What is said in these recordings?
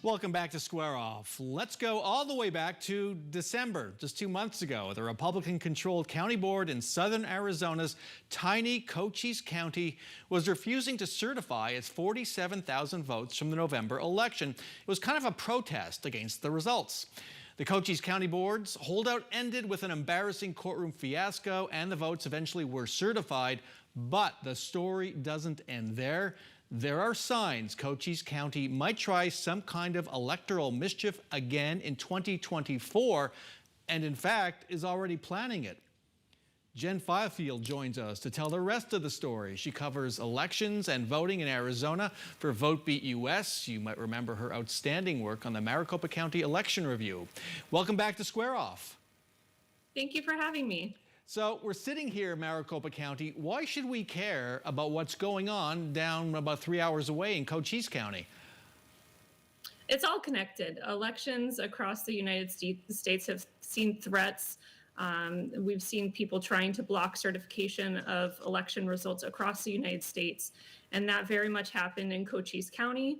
Welcome back to Square Off. Let's go all the way back to December, just 2 months ago. The Republican-controlled county board in southern Arizona's tiny Cochise County was refusing to certify its 47,000 votes from the November election. It was kind of a protest against the results. The Cochise County Board's holdout ended with an embarrassing courtroom fiasco, and the votes eventually were certified. But the story doesn't end there. There are signs Cochise County might try some kind of electoral mischief again in 2024, and in fact is already planning it. Jen Fifield joins us to tell the rest of the story. She covers elections and voting in Arizona for VoteBeat US. You might remember her outstanding work on the Maricopa County election review. Welcome back to Square Off. Thank you for having me. So we're sitting here in Maricopa County. Why should we care about what's going on down about 3 hours away in Cochise County? It's all connected. Elections across the United States have seen threats. We've seen people trying to block certification of election results across the United States, and that very much happened in Cochise County.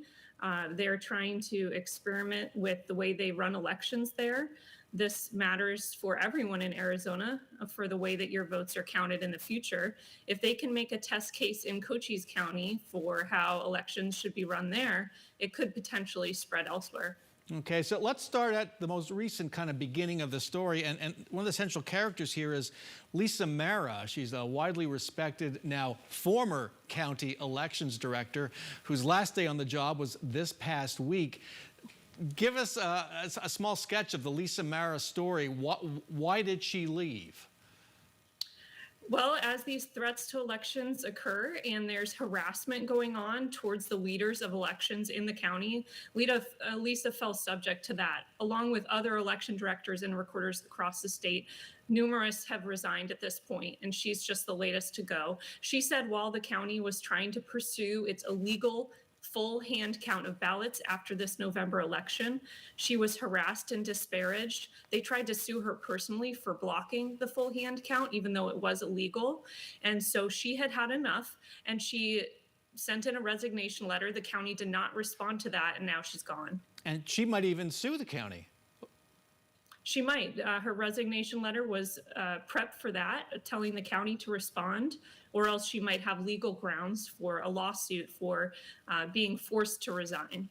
They're trying to experiment with the way they run elections there. This matters for everyone in Arizona for the way that your votes are counted in the future. If they can make a test case in Cochise County for how elections should be run there, it could potentially spread elsewhere. Okay, so let's start at the most recent kind of beginning of the story. And one of the central characters here is Lisa Mara. She's a widely respected, now former county elections director, whose last day on the job was this past week. Give us a small sketch of the Lisa Mara story. Why did she leave? Well, as these threats to elections occur and there's harassment going on towards the leaders of elections in the county, Lisa fell subject to that. Along with other election directors and recorders across the state, numerous have resigned at this point, and she's just the latest to go. She said while the county was trying to pursue its illegal full hand count of ballots after this November election, she was harassed and disparaged. They tried to sue her personally for blocking the full hand count, even though it was illegal. And so she had had enough, and she sent in a resignation letter. The county did not respond to that, and now she's gone. And she might even sue the county. She might. Her resignation letter was prepped for that, telling the county to respond, or else she might have legal grounds for a lawsuit for being forced to resign.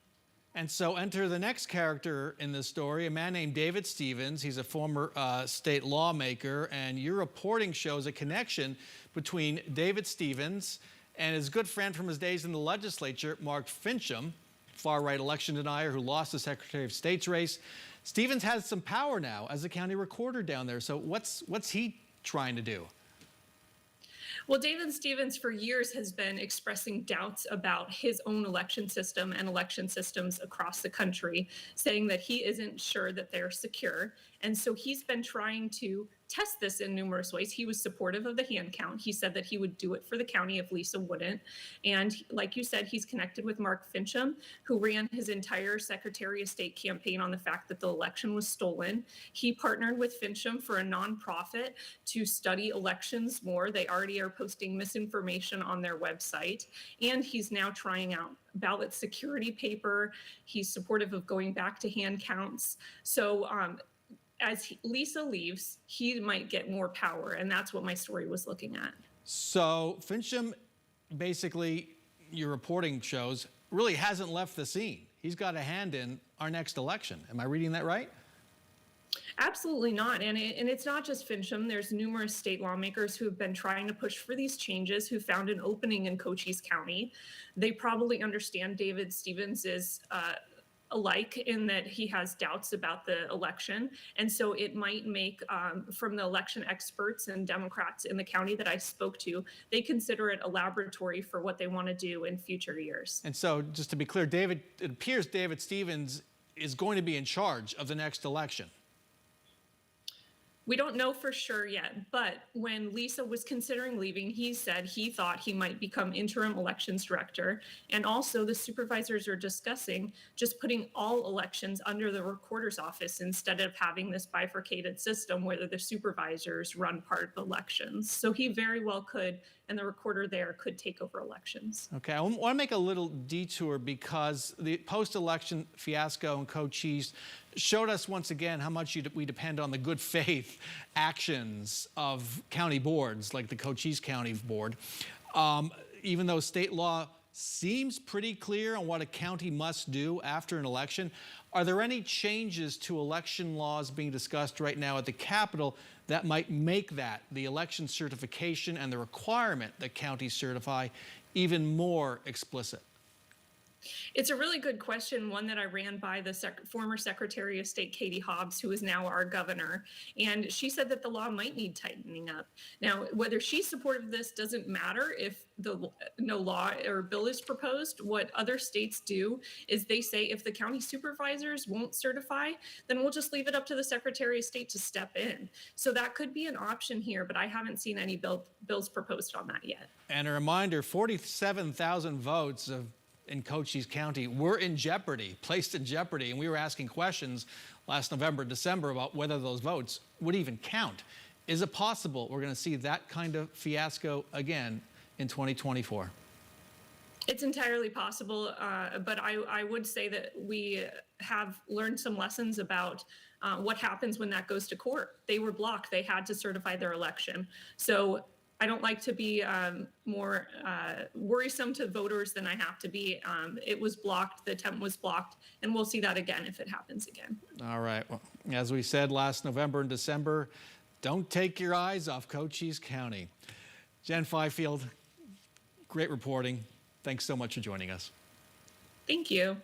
And so enter the next character in this story, a man named David Stevens. He's a former state lawmaker, and your reporting shows a connection between David Stevens and his good friend from his days in the legislature, Mark Fincham, far-right election denier who lost the Secretary of State's race. Stevens has some power now as a county recorder down there. So what's he trying to do? Well, David Stevens for years has been expressing doubts about his own election system and election systems across the country, saying that he isn't sure that they're secure. And so he's been trying to test this in numerous ways. He was supportive of the hand count. He said that he would do it for the county if Lisa wouldn't. And like you said, he's connected with Mark Fincham, who ran his entire Secretary of State campaign on the fact that the election was stolen. He partnered with Fincham for a nonprofit to study elections more. They already are posting misinformation on their website. And he's now trying out ballot security paper. He's supportive of going back to hand counts. So as Lisa leaves, he might get more power, and that's what my story was looking at. So Fincham, basically, your reporting shows, really hasn't left the scene. He's got a hand in our next election. Am I reading that right? Absolutely not. And it's not just Fincham. There's numerous state lawmakers who have been trying to push for these changes, who found an opening in Cochise County. They probably understand David Stevens is alike in that he has doubts about the election. And so it might make, from the election experts and Democrats in the county that I spoke to, they consider it a laboratory for what they want to do in future years. And so just to be clear, it appears David Stevens is going to be in charge of the next election. We don't know for sure yet, but when Lisa was considering leaving, he said he thought he might become interim elections director. And also, the supervisors are discussing just putting all elections under the recorder's office instead of having this bifurcated system where the supervisors run part of the elections. So he very well could, and the recorder there could take over elections. Okay, I want to make a little detour because the post-election fiasco in Cochise showed us once again how much we depend on the good faith actions of county boards like the Cochise County Board. Even though state law seems pretty clear on what a county must do after an election, are there any changes to election laws being discussed right now at the Capitol that might make that, the election certification and the requirement that counties certify, even more explicit? It's a really good question, one that I ran by the former Secretary of State, Katie Hobbs, who is now our governor. And she said that the law might need tightening up. Now, whether she's supportive of this doesn't matter if no law or bill is proposed. What other states do is they say if the county supervisors won't certify, then we'll just leave it up to the Secretary of State to step in. So that could be an option here, but I haven't seen any bills proposed on that yet. And a reminder, 47,000 votes in Cochise County were in jeopardy, placed in jeopardy, and we were asking questions last November, December about whether those votes would even count. Is it possible we're going to see that kind of fiasco again in 2024? It's entirely possible, but I would say that we have learned some lessons about what happens when that goes to court. They were blocked. They had to certify their election. So I don't like to be more worrisome to voters than I have to be. It was blocked, the attempt was blocked, and we'll see that again if it happens again. All right. Well, as we said last November and December, don't take your eyes off Cochise County. Jen Fifield, great reporting. Thanks so much for joining us. Thank you.